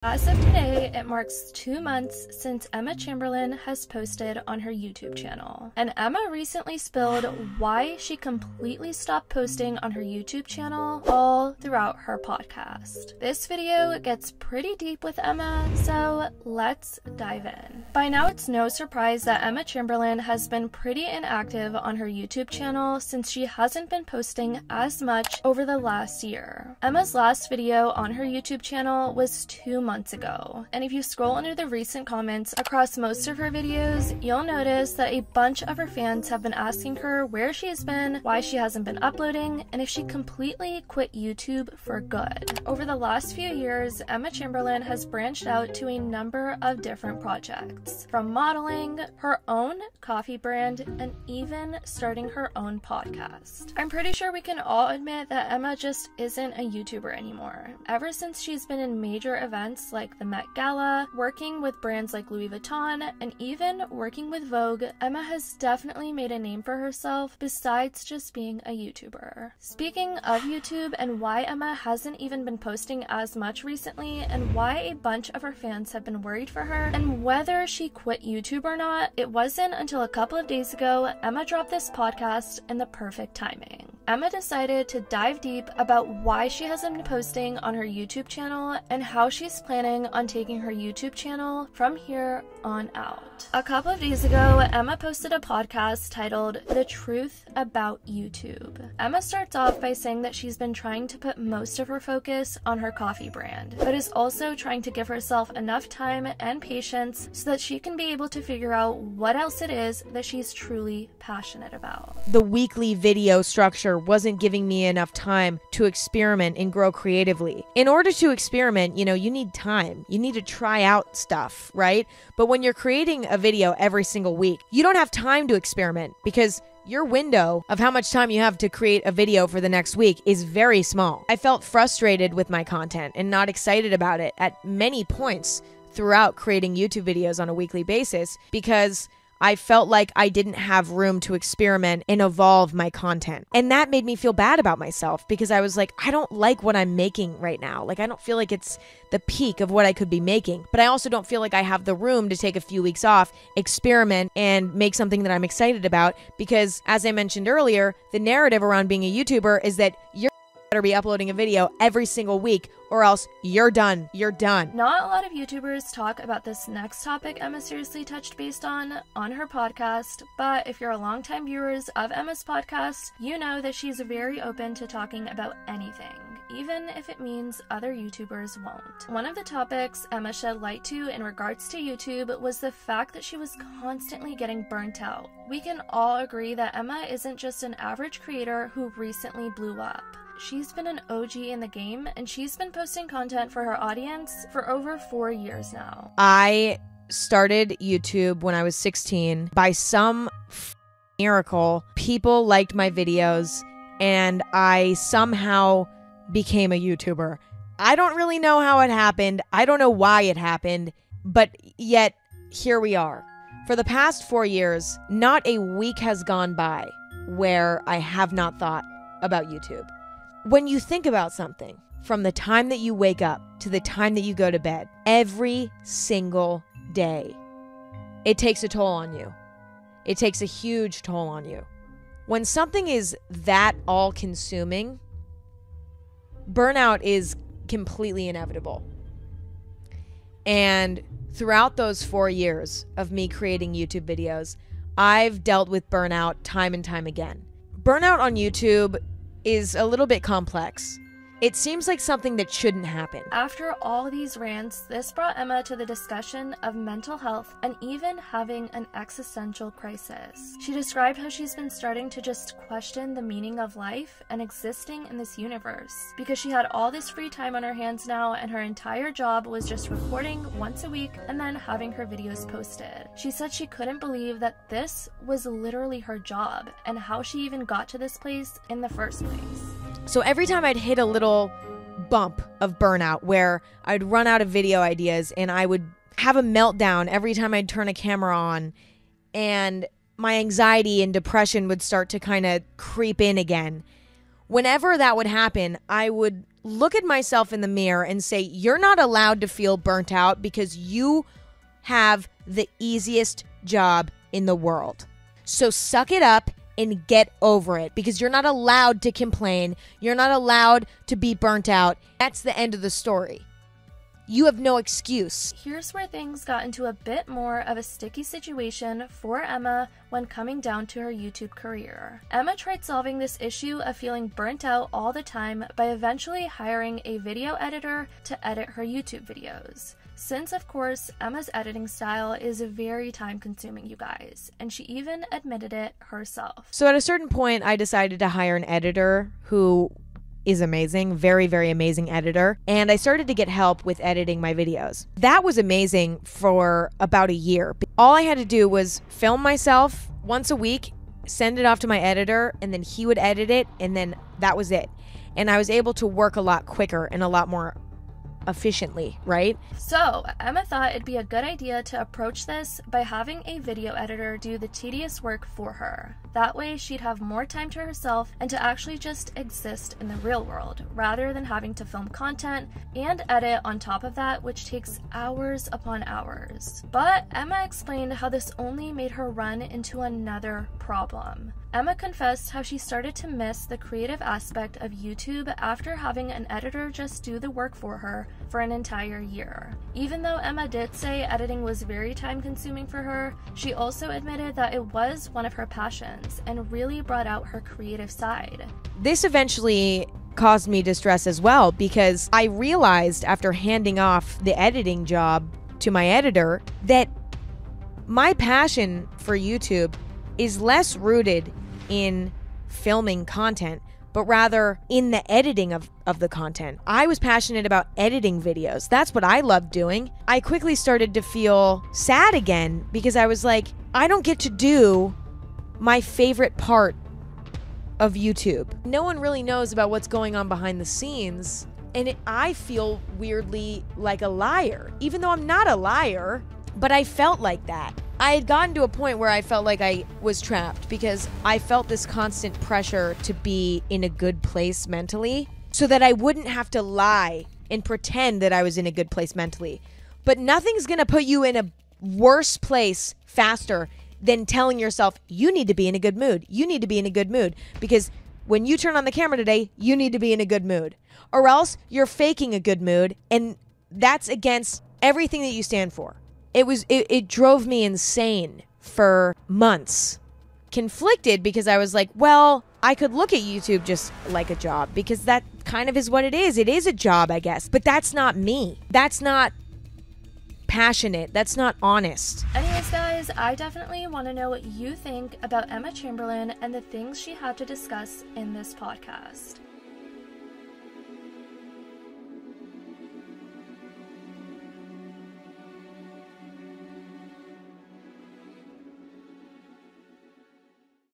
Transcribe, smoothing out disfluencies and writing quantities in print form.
As of today, it marks 2 months since Emma Chamberlain has posted on her YouTube channel. And Emma recently spilled why she completely stopped posting on her YouTube channel all throughout her podcast. This video gets pretty deep with Emma, so let's dive in. By now, it's no surprise that Emma Chamberlain has been pretty inactive on her YouTube channel since she hasn't been posting as much over the last year. Emma's last video on her YouTube channel was 2 months ago, and if you scroll under the recent comments across most of her videos, you'll notice that a bunch of her fans have been asking her where she has been, why she hasn't been uploading, and if she completely quit YouTube for good. Over the last few years, Emma Chamberlain has branched out to a number of different projects, from modeling, her own coffee brand, and even starting her own podcast. I'm pretty sure we can all admit that Emma just isn't a YouTuber anymore. Ever since she's been in major events like the Met Gala, working with brands like Louis Vuitton, and even working with Vogue, Emma has definitely made a name for herself besides just being a YouTuber. Speaking of YouTube and why Emma hasn't even been posting as much recently, and why a bunch of her fans have been worried for her, and whether she quit YouTube or not, it wasn't until a couple of days ago Emma dropped this podcast in the perfect timing. Emma decided to dive deep about why she hasn't been posting on her YouTube channel and how she's planning on taking her YouTube channel from here on out. A couple of days ago, Emma posted a podcast titled The Truth About YouTube. Emma starts off by saying that she's been trying to put most of her focus on her coffee brand, but is also trying to give herself enough time and patience so that she can be able to figure out what else it is that she's truly passionate about. The weekly video structure wasn't giving me enough time to experiment and grow creatively. In order to experiment, you need time. You need to try out stuff, right? But when you're creating a video every single week, you don't have time to experiment because your window of how much time you have to create a video for the next week is very small. I felt frustrated with my content and not excited about it at many points throughout creating YouTube videos on a weekly basis because I felt like I didn't have room to experiment and evolve my content. And that made me feel bad about myself because I was like, I don't like what I'm making right now. Like, I don't feel like it's the peak of what I could be making. But I also don't feel like I have the room to take a few weeks off, experiment, and make something that I'm excited about because, as I mentioned earlier, the narrative around being a YouTuber is that you're better be uploading a video every single week or else you're done. You're done. Not a lot of YouTubers talk about this next topic Emma seriously touched base on her podcast, but if you're a longtime viewers of Emma's podcast, you know that she's very open to talking about anything, even if it means other YouTubers won't. One of the topics Emma shed light to in regards to YouTube was the fact that she was constantly getting burnt out. We can all agree that Emma isn't just an average creator who recently blew up. She's been an OG in the game, and she's been posting content for her audience for over 4 years now. I started YouTube when I was 16. By some miracle, people liked my videos, and I somehow became a YouTuber. I don't really know how it happened. I don't know why it happened, but yet here we are. For the past 4 years, not a week has gone by where I have not thought about YouTube. When you think about something, from the time that you wake up to the time that you go to bed, every single day, it takes a toll on you. It takes a huge toll on you. When something is that all-consuming, burnout is completely inevitable. And throughout those 4 years of me creating YouTube videos, I've dealt with burnout time and time again. Burnout on YouTube is a little bit complex. It seems like something that shouldn't happen. After all these rants, this brought Emma to the discussion of mental health and even having an existential crisis. She described how she's been starting to just question the meaning of life and existing in this universe because she had all this free time on her hands now and her entire job was just recording once a week and then having her videos posted. She said she couldn't believe that this was literally her job and how she even got to this place in the first place. So every time I'd hit a little bump of burnout where I'd run out of video ideas and I would have a meltdown every time I'd turn a camera on and my anxiety and depression would start to kind of creep in again. Whenever that would happen, I would look at myself in the mirror and say, you're not allowed to feel burnt out because you have the easiest job in the world. So suck it up and get over it, because you're not allowed to complain. You're not allowed to be burnt out. That's the end of the story. You have no excuse. Here's where things got into a bit more of a sticky situation for Emma when coming down to her YouTube career. Emma tried solving this issue of feeling burnt out all the time by eventually hiring a video editor to edit her YouTube videos. Since, of course, Emma's editing style is very time-consuming, you guys, and she even admitted it herself. So at a certain point, I decided to hire an editor who is amazing, very, very amazing editor, and I started to get help with editing my videos. That was amazing for about a year. All I had to do was film myself once a week, send it off to my editor, and then he would edit it, and then that was it. And I was able to work a lot quicker and a lot more efficiently, right? So Emma thought it'd be a good idea to approach this by having a video editor do the tedious work for her. That way she'd have more time to herself and to actually just exist in the real world, rather than having to film content and edit on top of that, which takes hours upon hours. But Emma explained how this only made her run into another problem. Emma confessed how she started to miss the creative aspect of YouTube after having an editor just do the work for her for an entire year. Even though Emma did say editing was very time-consuming for her, she also admitted that it was one of her passions and really brought out her creative side. This eventually caused me distress as well, because I realized after handing off the editing job to my editor that my passion for YouTube is less rooted in filming content, but rather in the editing of the content. I was passionate about editing videos. That's what I loved doing. I quickly started to feel sad again, because I was like, I don't get to do my favorite part of YouTube. No one really knows about what's going on behind the scenes, and I feel weirdly like a liar, even though I'm not a liar, but I felt like that. I had gotten to a point where I felt like I was trapped, because I felt this constant pressure to be in a good place mentally so that I wouldn't have to lie and pretend that I was in a good place mentally. But nothing's going to put you in a worse place faster than telling yourself you need to be in a good mood. You need to be in a good mood, because when you turn on the camera today, you need to be in a good mood, or else you're faking a good mood, and that's against everything that you stand for. It drove me insane for months. Conflicted, because I was like, well, I could look at YouTube just like a job, because that kind of is what it is. It is a job, I guess. But that's not me. That's not passionate. That's not honest. Anyways, guys, I definitely want to know what you think about Emma Chamberlain and the things she had to discuss in this podcast.